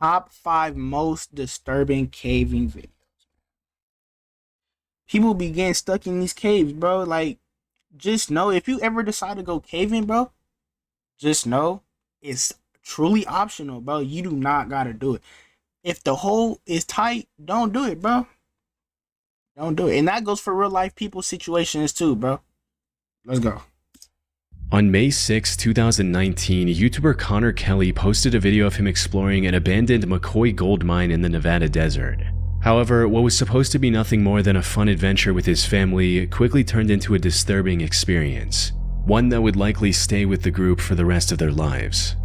top 5 most disturbing caving videos. People be getting stuck in these caves, bro. Like, just know if you ever decide to go caving, bro, just know it's truly optional, bro. You do not gotta do it. If the hole is tight, don't do it, bro. Don't do it. And that goes for real life people situations too, bro. Let's go. On May 6, 2019, YouTuber Connor Kelly posted a video of him exploring an abandoned McCoy gold mine in the Nevada desert. However, what was supposed to be nothing more than a fun adventure with his family quickly turned into a disturbing experience, one that would likely stay with the group for the rest of their lives.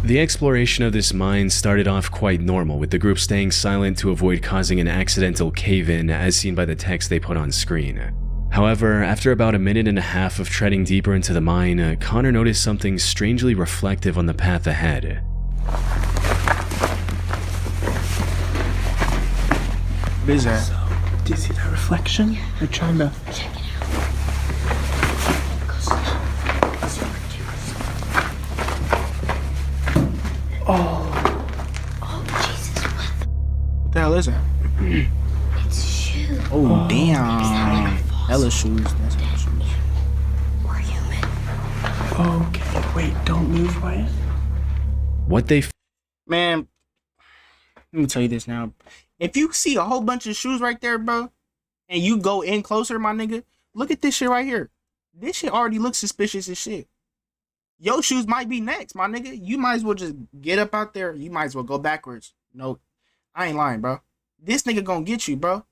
The exploration of this mine started off quite normal, with the group staying silent to avoid causing an accidental cave-in as seen by the text they put on screen. However, after about a minute and a half of treading deeper into the mine, Connor noticed something strangely reflective on the path ahead. What is that? So, do you see that reflection? They're trying to... Oh, Jesus, What the hell is that? it's shoes. Oh, damn. Hella shoes. That's hella shoes. We're human. Okay, wait, don't move, Wyatt. What they Man, let me tell you this now. If you see a whole bunch of shoes right there, bro, and you go in closer, my nigga, look at this shit right here. This shit already looks suspicious as shit. Your shoes might be next, my nigga. You might as well just get up out there. You might as well go backwards. No, I ain't lying, bro. This nigga gonna get you, bro.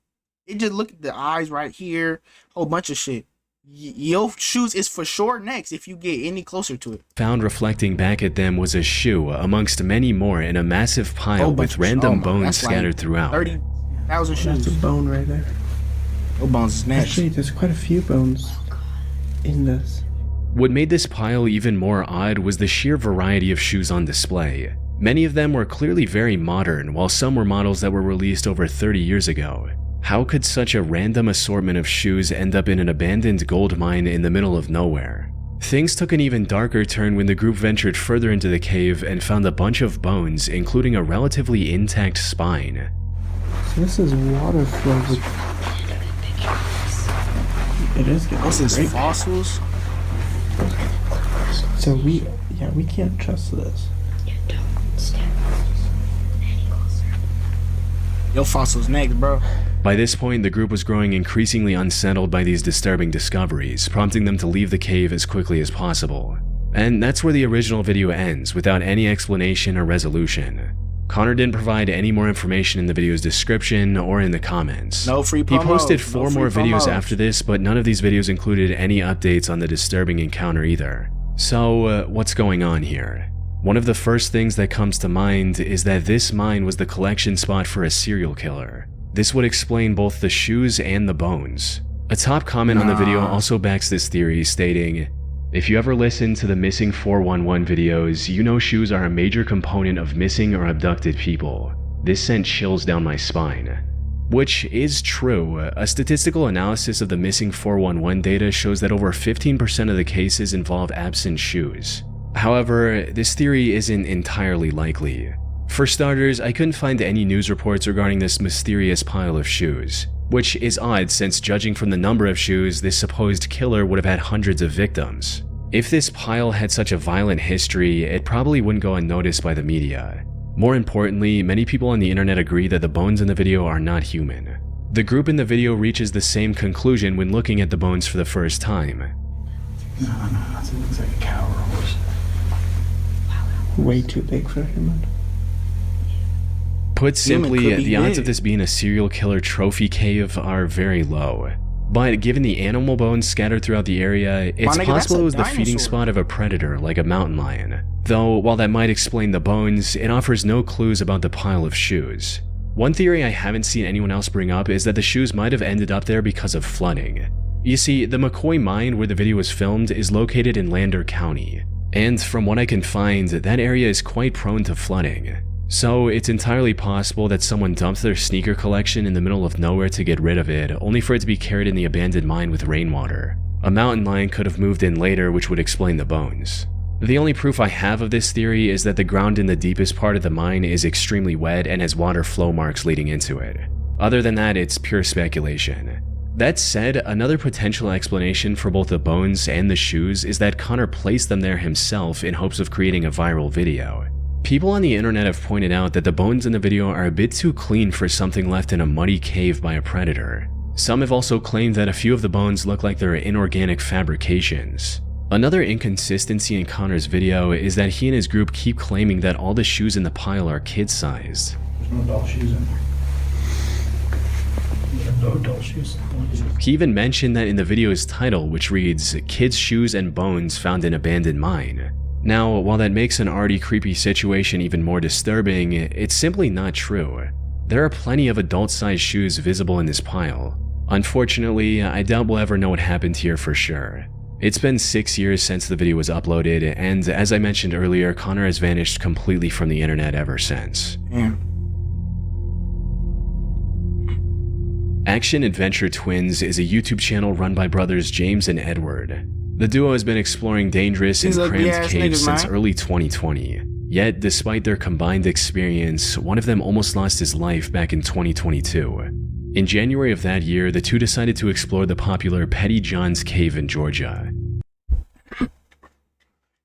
It just look at the eyes right here. Whole bunch of shit. Your shoes is for sure next if you get any closer to it. found reflecting back at them was a shoe, amongst many more in a massive pile with random bones scattered throughout. 30,000 shoes. That's a bone right there. No bones is next. Actually, there's quite a few bones in this. What made this pile even more odd was the sheer variety of shoes on display. Many of them were clearly very modern, while some were models that were released over 30 years ago. How could such a random assortment of shoes end up in an abandoned gold mine in the middle of nowhere? Things took an even darker turn when the group ventured further into the cave and found a bunch of bones, including a relatively intact spine. So this is water flow. It is getting This is great. fossils. So we can't trust this. Yeah, don't step any closer. Your fossils next, bro. By this point, the group was growing increasingly unsettled by these disturbing discoveries, prompting them to leave the cave as quickly as possible. And that's where the original video ends, without any explanation or resolution. Connor didn't provide any more information in the video's description or in the comments. No free He promos. posted 4 No free more videos promos. after this, but none of these videos included any updates on the disturbing encounter either. So, what's going on here? One of the first things that comes to mind is that this mine was the collection spot for a serial killer. This would explain both the shoes and the bones. A top comment on the video also backs this theory, stating, "If you ever listen to the Missing 411 videos, you know shoes are a major component of missing or abducted people. This sent chills down my spine." Which is true. A statistical analysis of the Missing 411 data shows that over 15% of the cases involve absent shoes. However, this theory isn't entirely likely. For starters, I couldn't find any news reports regarding this mysterious pile of shoes, which is odd since judging from the number of shoes, this supposed killer would have had hundreds of victims. If this pile had such a violent history, it probably wouldn't go unnoticed by the media. More importantly, many people on the internet agree that the bones in the video are not human. The group in the video reaches the same conclusion when looking at the bones for the first time. No, it looks like a cow or a horse. Way too big for a human. Put simply, could be the odds big. of this being a serial killer trophy cave are very low. But given the animal bones scattered throughout the area, it's nigga, that's possible a it was the feeding dinosaur. spot of a predator like a mountain lion. Though, while that might explain the bones, it offers no clues about the pile of shoes. One theory I haven't seen anyone else bring up is that the shoes might have ended up there because of flooding. You see, the McCoy mine where the video was filmed is located in Lander County, and from what I can find, that area is quite prone to flooding. So it's entirely possible that someone dumped their sneaker collection in the middle of nowhere to get rid of it, only for it to be carried in the abandoned mine with rainwater. A mountain lion could have moved in later, which would explain the bones. The only proof I have of this theory is that the ground in the deepest part of the mine is extremely wet and has water flow marks leading into it. Other than that, it's pure speculation. That said, another potential explanation for both the bones and the shoes is that Connor placed them there himself in hopes of creating a viral video. People on the internet have pointed out that the bones in the video are a bit too clean for something left in a muddy cave by a predator. Some have also claimed that a few of the bones look like they're inorganic fabrications. Another inconsistency in Connor's video is that he and his group keep claiming that all the shoes in the pile are kid-sized. There's no adult shoes in there. There's no adult shoes. He even mentioned that in the video's title, which reads, "Kids' Shoes and Bones Found in Abandoned Mine." Now, while that makes an already creepy situation even more disturbing, it's simply not true. There are plenty of adult-sized shoes visible in this pile. Unfortunately, I doubt we'll ever know what happened here for sure. It's been 6 years since the video was uploaded, and as I mentioned earlier, Connor has vanished completely from the internet ever since. Yeah. Action Adventure Twins is a YouTube channel run by brothers James and Edward. The duo has been exploring dangerous and cramped caves since early 2020. Yet, despite their combined experience, one of them almost lost his life back in 2022. In January of that year, the two decided to explore the popular Petty John's Cave in Georgia.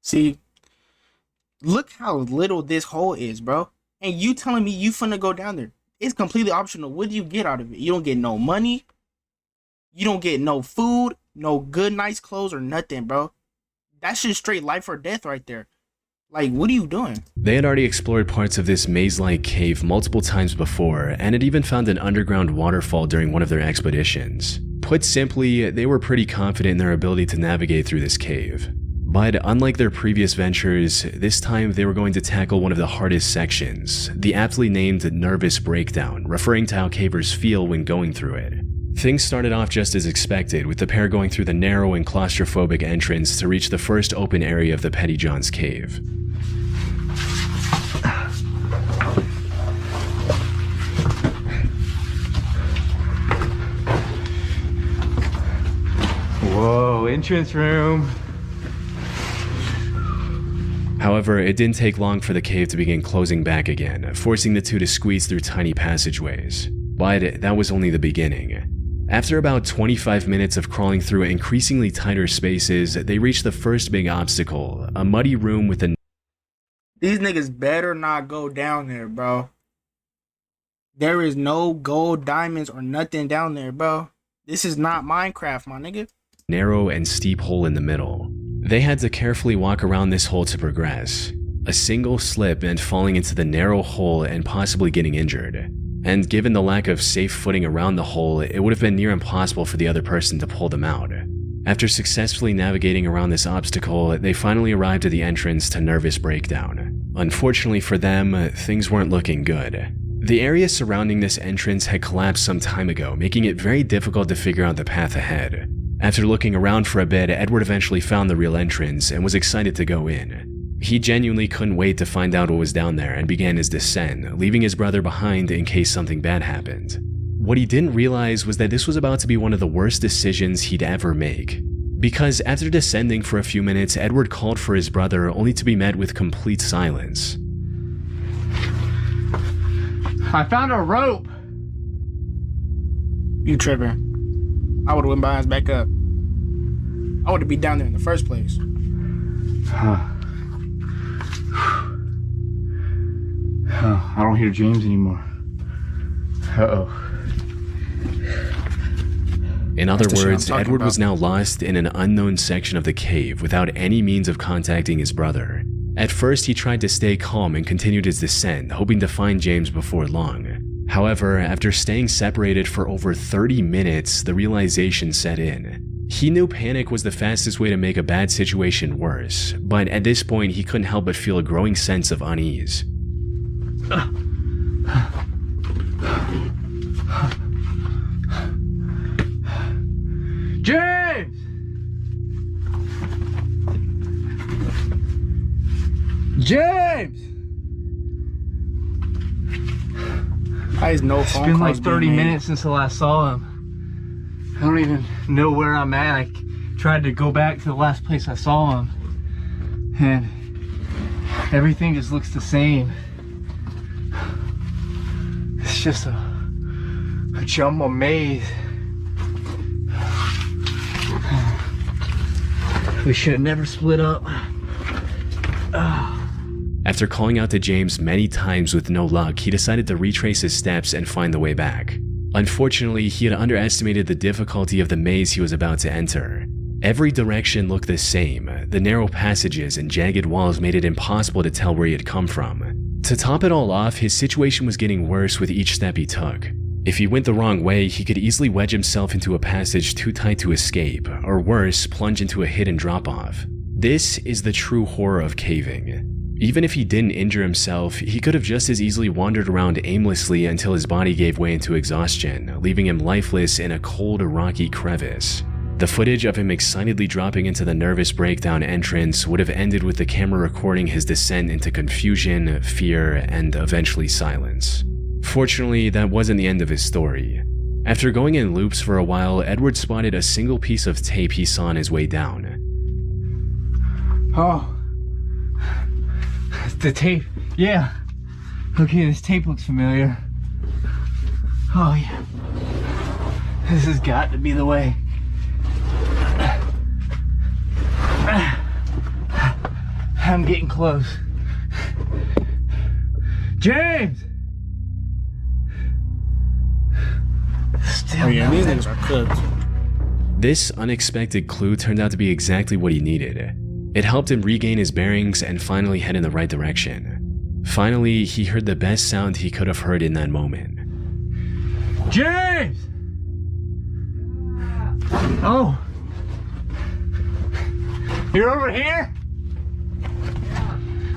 See, look how little this hole is, bro. And you telling me you finna go down there. It's completely optional. What do you get out of it? You don't get no money. You don't get no food, no good, nice clothes or nothing, bro. That's just straight life or death right there. Like, what are you doing? They had already explored parts of this maze-like cave multiple times before, and had even found an underground waterfall during one of their expeditions. Put simply, they were pretty confident in their ability to navigate through this cave. But unlike their previous ventures, this time they were going to tackle one of the hardest sections, the aptly named Nervous Breakdown, referring to how cavers feel when going through it. Things started off just as expected, with the pair going through the narrow and claustrophobic entrance to reach the first open area of the Petty John's Cave. Whoa, entrance room. However, it didn't take long for the cave to begin closing back again, forcing the two to squeeze through tiny passageways. But that was only the beginning. After about 25 minutes of crawling through increasingly tighter spaces, they reached the first big obstacle, a muddy room with a... These niggas better not go down there, bro. There is no gold, diamonds, or nothing down there, bro. This is not Minecraft, my nigga. Narrow and steep hole in the middle. They had to carefully walk around this hole to progress. A single slip meant falling into the narrow hole and possibly getting injured. And given the lack of safe footing around the hole, it would have been near impossible for the other person to pull them out. After successfully navigating around this obstacle, they finally arrived at the entrance to Nervous Breakdown. Unfortunately for them, things weren't looking good. The area surrounding this entrance had collapsed some time ago, making it very difficult to figure out the path ahead. After looking around for a bit, Edward eventually found the real entrance and was excited to go in. He genuinely couldn't wait to find out what was down there and began his descent, leaving his brother behind in case something bad happened. What he didn't realize was that this was about to be one of the worst decisions he'd ever make. Because after descending for a few minutes, Edward called for his brother only to be met with complete silence. I found a rope. You tripping. I would have went by his back up. I would have been down there in the first place. I don't hear James anymore. Uh-oh. In other words, Edward was now lost in an unknown section of the cave without any means of contacting his brother. At first, he tried to stay calm and continued his descent, hoping to find James before long. However, after staying separated for over 30 minutes, the realization set in. He knew panic was the fastest way to make a bad situation worse, but at this point he couldn't help but feel a growing sense of unease. James! James! I has no It's phone been calls like 30 being made. minutes since I last saw him. I don't even know where I'm at. I tried to go back to the last place I saw him, and everything just looks the same. It's just a jumble maze. We should have never split up. After calling out to James many times with no luck, he decided to retrace his steps and find the way back. Unfortunately, he had underestimated the difficulty of the maze he was about to enter. Every direction looked the same. The narrow passages and jagged walls made it impossible to tell where he had come from. To top it all off, his situation was getting worse with each step he took. If he went the wrong way, he could easily wedge himself into a passage too tight to escape, or worse, plunge into a hidden drop-off. This is the true horror of caving. Even if he didn't injure himself, he could have just as easily wandered around aimlessly until his body gave way into exhaustion, leaving him lifeless in a cold, rocky crevice. The footage of him excitedly dropping into the nervous breakdown entrance would have ended with the camera recording his descent into confusion, fear, and eventually silence. Fortunately, that wasn't the end of his story. After going in loops for a while, Edward spotted a single piece of tape he saw on his way down. Oh. The tape. Yeah. Okay, this tape looks familiar. Oh, yeah. This has got to be the way. I'm getting close. James! Still Oh yeah, these nothing. niggas are cooked. This unexpected clue turned out to be exactly what he needed. It helped him regain his bearings and finally head in the right direction. Finally, he heard the best sound he could have heard in that moment. James! Oh. You're over here?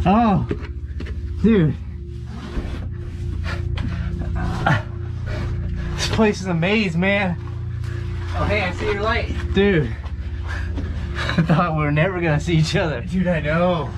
Oh. Dude. This place is a maze, man. Oh, hey, I see your light. Dude. I thought we were never gonna see each other. Dude, I know.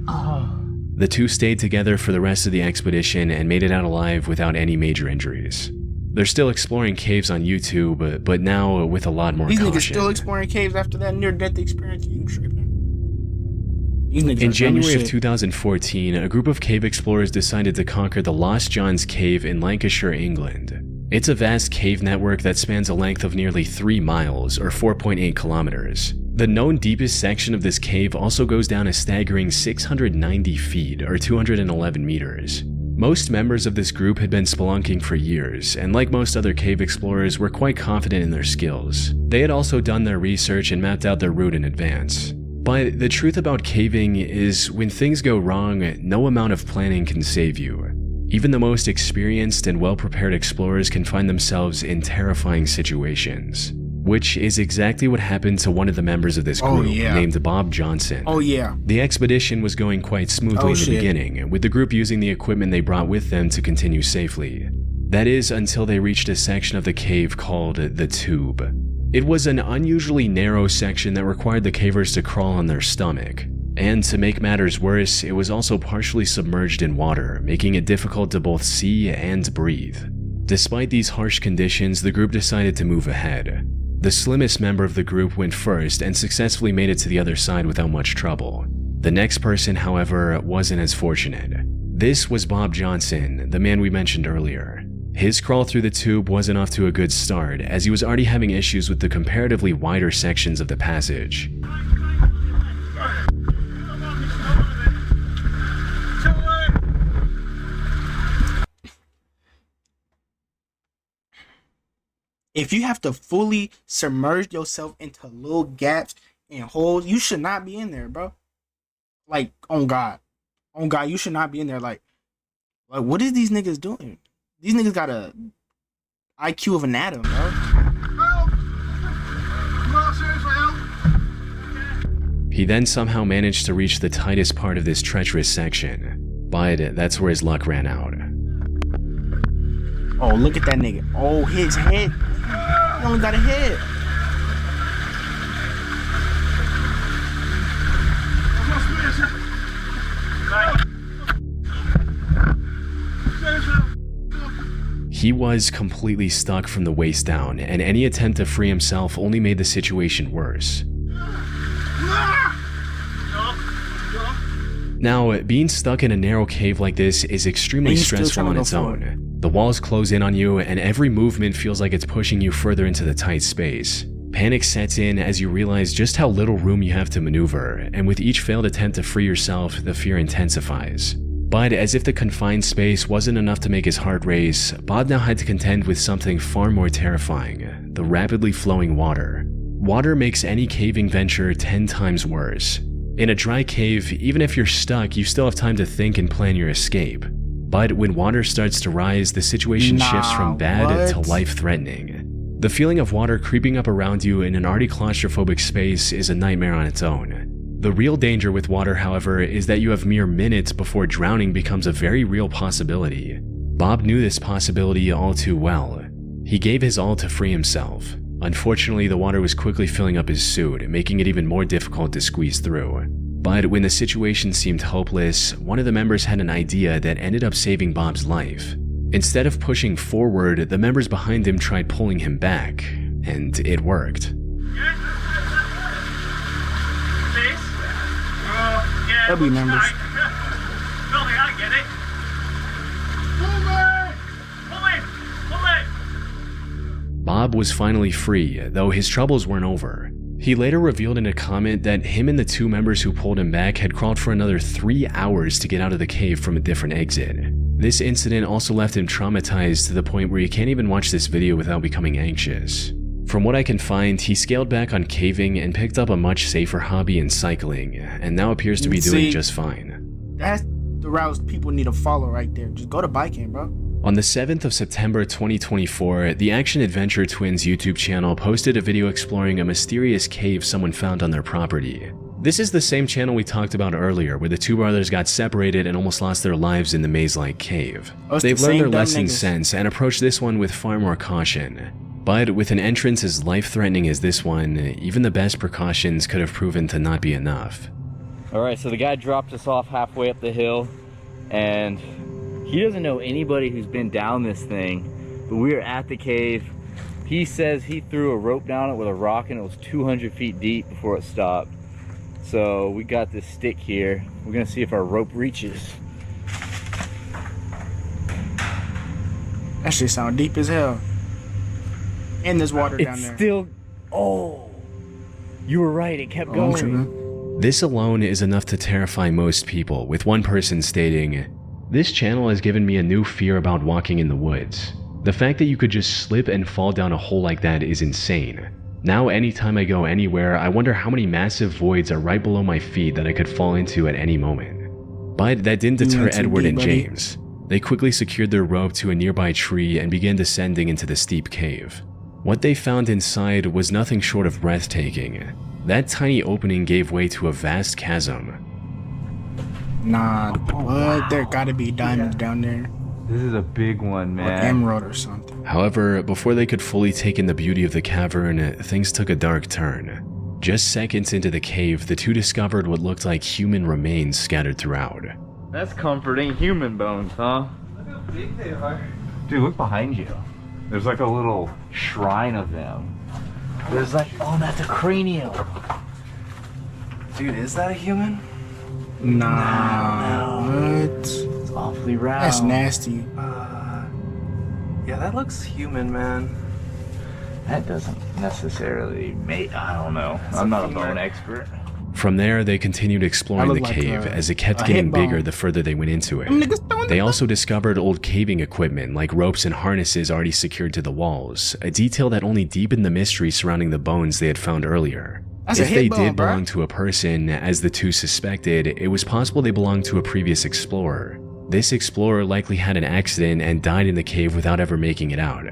Oh. The two stayed together for the rest of the expedition and made it out alive without any major injuries. They're still exploring caves on YouTube, but now with a lot more These caution. niggas still exploring caves after that near-death experience. You tripping? These niggas are In dumb January as of shit. 2014, a group of cave explorers decided to conquer the Lost John's Cave in Lancashire, England. It's a vast cave network that spans a length of nearly 3 miles, or 4.8 kilometers. The known deepest section of this cave also goes down a staggering 690 feet, or 211 meters. Most members of this group had been spelunking for years, and like most other cave explorers, were quite confident in their skills. They had also done their research and mapped out their route in advance. But the truth about caving is, when things go wrong, no amount of planning can save you. Even the most experienced and well-prepared explorers can find themselves in terrifying situations. Which is exactly what happened to one of the members of this Oh, group, yeah. named Bob Johnson. Oh yeah. The expedition was going quite smoothly Oh, in the shit. beginning, with the group using the equipment they brought with them to continue safely. That is, until they reached a section of the cave called the Tube. It was an unusually narrow section that required the cavers to crawl on their stomach. And to make matters worse, it was also partially submerged in water, making it difficult to both see and breathe. Despite these harsh conditions, the group decided to move ahead. The slimmest member of the group went first and successfully made it to the other side without much trouble. The next person, however, wasn't as fortunate. This was Bob Johnson, the man we mentioned earlier. His crawl through the tube wasn't off to a good start, as he was already having issues with the comparatively wider sections of the passage. If you have to fully submerge yourself into little gaps and holes, you should not be in there, bro. Like, on God, you should not be in there. Like what is these niggas doing? These niggas got a IQ of an atom, bro. He then somehow managed to reach the tightest part of this treacherous section, but that's where his luck ran out. Oh, look at that nigga. Oh, his head. He only got a head. He was completely stuck from the waist down, and any attempt to free himself only made the situation worse. Now, being stuck in a narrow cave like this is extremely stressful on its own. The walls close in on you, and every movement feels like it's pushing you further into the tight space. Panic sets in as you realize just how little room you have to maneuver, and with each failed attempt to free yourself, the fear intensifies. But as if the confined space wasn't enough to make his heart race, Bob now had to contend with something far more terrifying: the rapidly flowing water. Water makes any caving venture 10 times worse. In a dry cave, even if you're stuck, you still have time to think and plan your escape. But when water starts to rise, the situation shifts from bad to life-threatening. The feeling of water creeping up around you in an already claustrophobic space is a nightmare on its own. The real danger with water, however, is that you have mere minutes before drowning becomes a very real possibility. Bob knew this possibility all too well. He gave his all to free himself. Unfortunately, the water was quickly filling up his suit, making it even more difficult to squeeze through. But when the situation seemed hopeless, one of the members had an idea that ended up saving Bob's life. Instead of pushing forward, the members behind him tried pulling him back, and it worked. That'll be members. I get it. Pull it. Bob was finally free, though his troubles weren't over. He later revealed in a comment that him and the 2 members who pulled him back had crawled for another 3 hours to get out of the cave from a different exit. This incident also left him traumatized to the point where you can't even watch this video without becoming anxious. From what I can find, he scaled back on caving and picked up a much safer hobby in cycling, and now appears to be doing just fine. That's the routes people need to follow right there. Just go to biking, bro. On the 7th of September 2024, the Action Adventure Twins YouTube channel posted a video exploring a mysterious cave someone found on their property. This is the same channel we talked about earlier, where the 2 brothers got separated and almost lost their lives in the maze-like cave. They've learned their lessons since and approached this one with far more caution. But with an entrance as life-threatening as this one, even the best precautions could have proven to not be enough. Alright, so the guy dropped us off halfway up the hill, and he doesn't know anybody who's been down this thing, but we were at the cave. He says he threw a rope down it with a rock and it was 200 feet deep before it stopped. So we got this stick here. We're gonna see if our rope reaches. That shit sound deep as hell. And there's water down there. It's still, oh, you were right, it kept going. This alone is enough to terrify most people, with one person stating, "This channel has given me a new fear about walking in the woods. The fact that you could just slip and fall down a hole like that is insane. Now anytime I go anywhere, I wonder how many massive voids are right below my feet that I could fall into at any moment." But that didn't deter Edward and James. They quickly secured their rope to a nearby tree and began descending into the steep cave. What they found inside was nothing short of breathtaking. That tiny opening gave way to a vast chasm. Nah, what? There gotta be diamonds down there. This is a big one, man. Or emerald or something. However, before they could fully take in the beauty of the cavern, things took a dark turn. Just seconds into the cave, the 2 discovered what looked like human remains scattered throughout. That's comforting. Human bones, huh? Look how big they are. Dude, look behind you. There's like a little shrine of them. There's like, oh, that's a cranium. Dude, is that a human? Nah, what? It's awfully round. That's nasty. Yeah, that looks human, man. That doesn't necessarily make, I don't know. I'm not a bone expert. From there, they continued exploring the cave as it kept getting bigger the further they went into it. They also discovered old caving equipment like ropes and harnesses already secured to the walls, a detail that only deepened the mystery surrounding the bones they had found earlier. If they did belong to a person, as the 2 suspected, it was possible they belonged to a previous explorer. This explorer likely had an accident and died in the cave without ever making it out.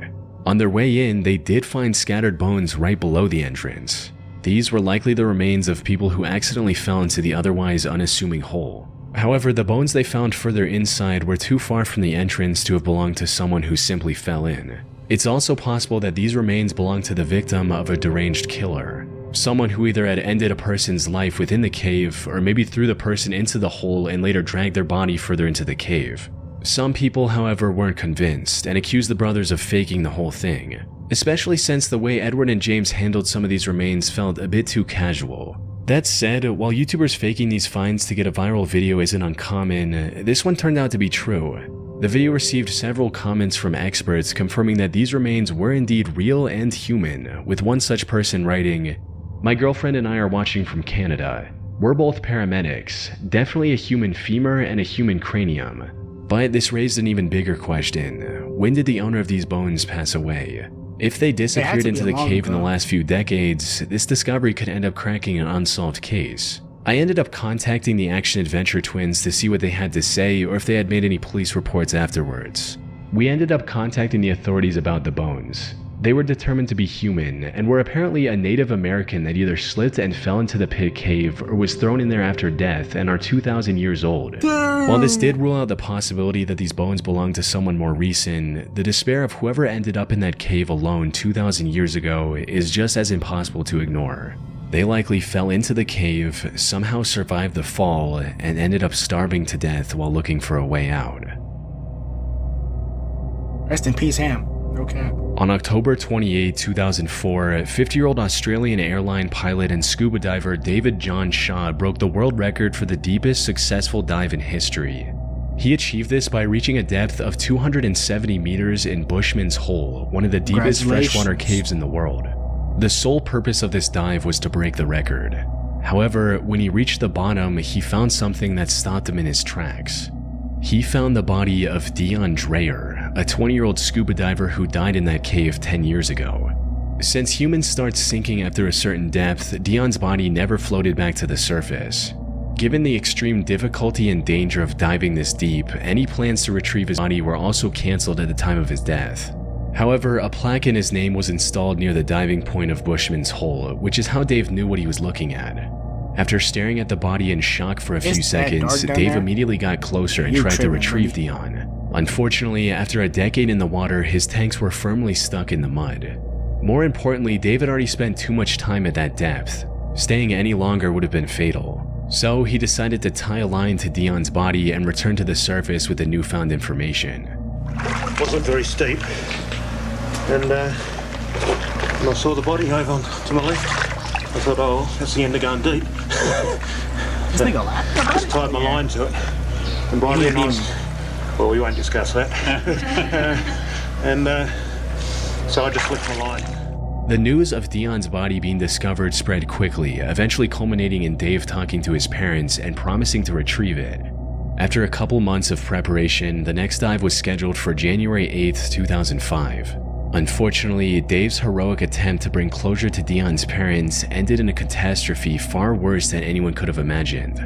On their way in, they did find scattered bones right below the entrance. These were likely the remains of people who accidentally fell into the otherwise unassuming hole. However, the bones they found further inside were too far from the entrance to have belonged to someone who simply fell in. It's also possible that these remains belonged to the victim of a deranged killer. Someone who either had ended a person's life within the cave, or maybe threw the person into the hole and later dragged their body further into the cave. Some people, however, weren't convinced and accused the brothers of faking the whole thing, especially since the way Edward and James handled some of these remains felt a bit too casual. That said, while YouTubers faking these finds to get a viral video isn't uncommon, this one turned out to be true. The video received several comments from experts confirming that these remains were indeed real and human, with one such person writing, "My girlfriend and I are watching from Canada. We're both paramedics, definitely a human femur and a human cranium." But this raised an even bigger question. When did the owner of these bones pass away? If they disappeared into the cave in the last few decades, this discovery could end up cracking an unsolved case. I ended up contacting the action-adventure twins to see what they had to say or if they had made any police reports afterwards. We ended up contacting the authorities about the bones. They were determined to be human and were apparently a Native American that either slipped and fell into the pit cave or was thrown in there after death and are 2,000 years old. While this did rule out the possibility that these bones belonged to someone more recent, the despair of whoever ended up in that cave alone 2,000 years ago is just as impossible to ignore. They likely fell into the cave, somehow survived the fall, and ended up starving to death while looking for a way out. Rest in peace, Ham. Okay. On October 28, 2004, 50-year-old Australian airline pilot and scuba diver David John Shaw broke the world record for the deepest successful dive in history. He achieved this by reaching a depth of 270 meters in Bushman's Hole, one of the deepest freshwater caves in the world. The sole purpose of this dive was to break the record. However, when he reached the bottom, he found something that stopped him in his tracks. He found the body of Dion Dreyer, a 20-year-old scuba diver who died in that cave 10 years ago. Since humans start sinking after a certain depth, Dion's body never floated back to the surface. Given the extreme difficulty and danger of diving this deep, any plans to retrieve his body were also cancelled at the time of his death. However, a plaque in his name was installed near the diving point of Bushman's Hole, which is how Dave knew what he was looking at. After staring at the body in shock for a few seconds, Dave immediately got closer and tried to retrieve Dion. Unfortunately, after a decade in the water, his tanks were firmly stuck in the mud. More importantly, Dave had already spent too much time at that depth. Staying any longer would have been fatal. So he decided to tie a line to Dion's body and return to the surface with the newfound information. It wasn't very steep, and when I saw the body over to my left, I thought, oh, that's the end of going deep. This nigga laughed. Just tied my line to it, and by then I was, well, we won't discuss that. So I just left my line. The news of Dion's body being discovered spread quickly, eventually culminating in Dave talking to his parents and promising to retrieve it. After a couple months of preparation, the next dive was scheduled for January 8th, 2005. Unfortunately, Dave's heroic attempt to bring closure to Dion's parents ended in a catastrophe far worse than anyone could have imagined.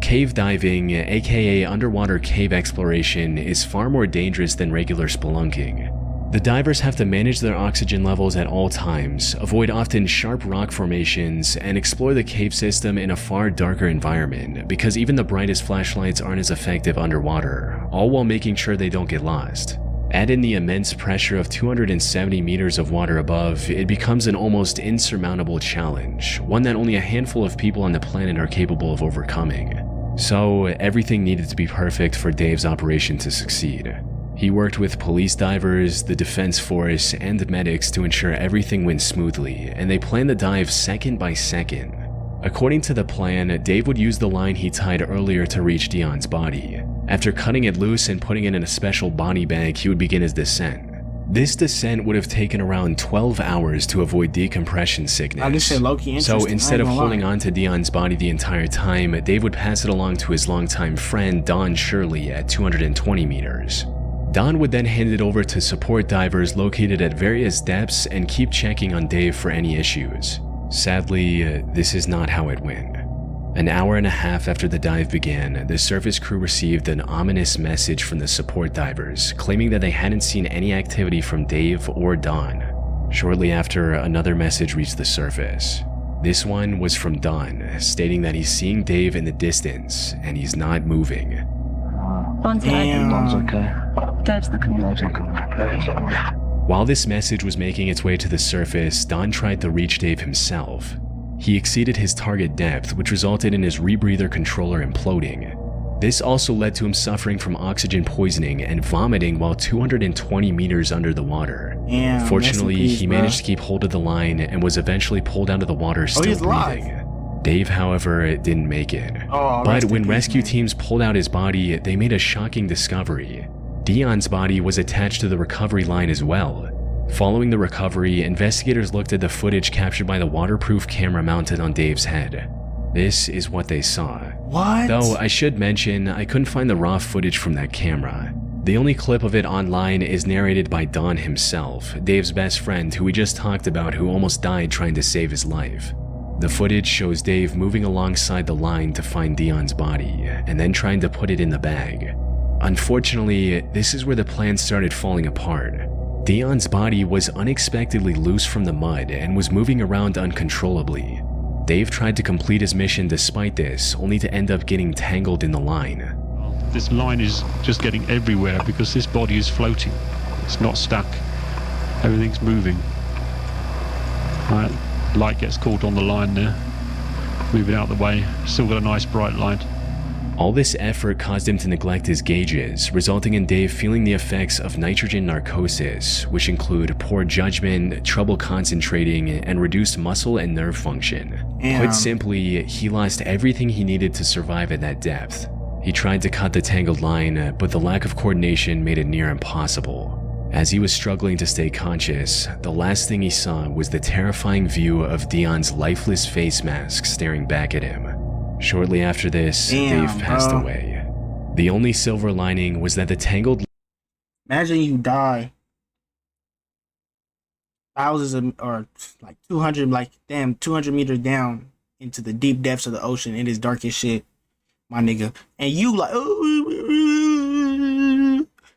Cave diving, aka underwater cave exploration, is far more dangerous than regular spelunking. The divers have to manage their oxygen levels at all times, avoid often sharp rock formations, and explore the cave system in a far darker environment because even the brightest flashlights aren't as effective underwater, all while making sure they don't get lost. Add in the immense pressure of 270 meters of water above, it becomes an almost insurmountable challenge, one that only a handful of people on the planet are capable of overcoming. So, everything needed to be perfect for Dave's operation to succeed. He worked with police divers, the defense force, and medics to ensure everything went smoothly, and they planned the dive second by second. According to the plan, Dave would use the line he tied earlier to reach Dion's body. After cutting it loose and putting it in a special body bag, he would begin his descent. This descent would have taken around 12 hours to avoid decompression sickness. So instead of holding on to Dion's body the entire time, Dave would pass it along to his longtime friend Don Shirley at 220 meters. Don would then hand it over to support divers located at various depths and keep checking on Dave for any issues. Sadly, this is not how it went. An hour and a half after the dive began, the surface crew received an ominous message from the support divers, claiming that they hadn't seen any activity from Dave or Don. Shortly after, another message reached the surface. This one was from Don, stating that he's seeing Dave in the distance, and he's not moving. Don's okay. Dad's okay. While this message was making its way to the surface, Don tried to reach Dave himself. He exceeded his target depth, which resulted in his rebreather controller imploding. This also led to him suffering from oxygen poisoning and vomiting while 220 meters under the water. Damn, Fortunately, rest in peace, he bro. managed to keep hold of the line and was eventually pulled out of the water still he's alive. breathing. Dave, however, didn't make it. Oh, But rest in when peace, rescue man. teams pulled out his body, they made a shocking discovery. Dion's body was attached to the recovery line as well. Following the recovery, investigators looked at the footage captured by the waterproof camera mounted on Dave's head. This is what they saw. What? Though I should mention, I couldn't find the raw footage from that camera. The only clip of it online is narrated by Don himself, Dave's best friend who we just talked about who almost died trying to save his life. The footage shows Dave moving alongside the line to find Dion's body, and then trying to put it in the bag. Unfortunately, this is where the plan started falling apart. Dion's body was unexpectedly loose from the mud and was moving around uncontrollably. Dave tried to complete his mission despite this, only to end up getting tangled in the line. This line is just getting everywhere because this body is floating. It's not stuck. Everything's moving. Right, light gets caught on the line there. Move it out of the way. Still got a nice bright light. All this effort caused him to neglect his gauges, resulting in Dave feeling the effects of nitrogen narcosis, which include poor judgment, trouble concentrating, and reduced muscle and nerve function. Damn. Put simply, he lost everything he needed to survive at that depth. He tried to cut the tangled line, but the lack of coordination made it near impossible. As he was struggling to stay conscious, the last thing he saw was the terrifying view of Dion's lifeless face mask staring back at him. Shortly after this, Damn, Dave passed bro. away. The only silver lining was that the tangled Imagine you die thousands of, or like 200, like damn, 200 meters down into the deep depths of the ocean. It is dark as shit, my nigga. And you like,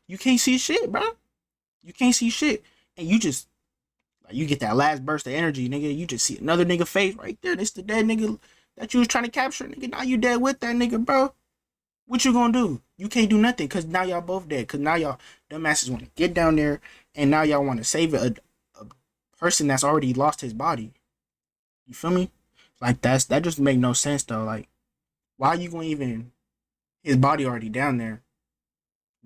you can't see shit, bro. You can't see shit. And you just, like, you get that last burst of energy, nigga. You just see another nigga face right there. This the dead nigga that you was trying to capture, nigga. Now you dead with that nigga, bro. What you gonna do? You can't do nothing because now y'all both dead. Because now y'all, dumbasses want to get down there and now y'all want to save a person that's already lost his body. You feel me? Like that just make no sense though. Like, why you gonna even, his body already down there,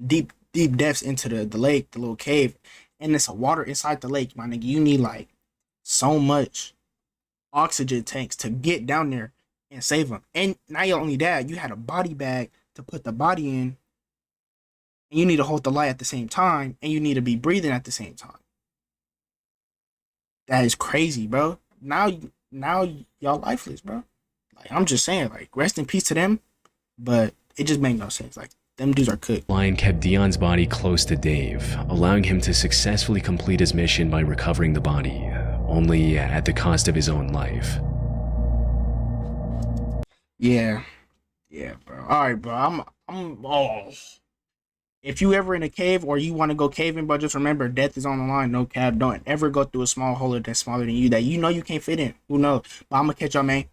deep depths into the lake, the little cave, and it's a water inside the lake, my nigga. You need like so much oxygen tanks to get down there and save him. And now you're only that, you had a body bag to put the body in, and you need to hold the light at the same time, and you need to be breathing at the same time. That is crazy, bro. Now y'all lifeless, bro. Like, I'm just saying, like, rest in peace to them, but it just made no sense. Like, them dudes are cooked. line kept Dion's body close to Dave, allowing him to successfully complete his mission by recovering the body, only at the cost of his own life. Yeah, bro. All right, bro. Oh. If you ever in a cave or you want to go caving, but just remember, death is on the line. No cap. Don't ever go through a small hole that's smaller than you that you know you can't fit in. Who knows? But I'm gonna catch y'all, man.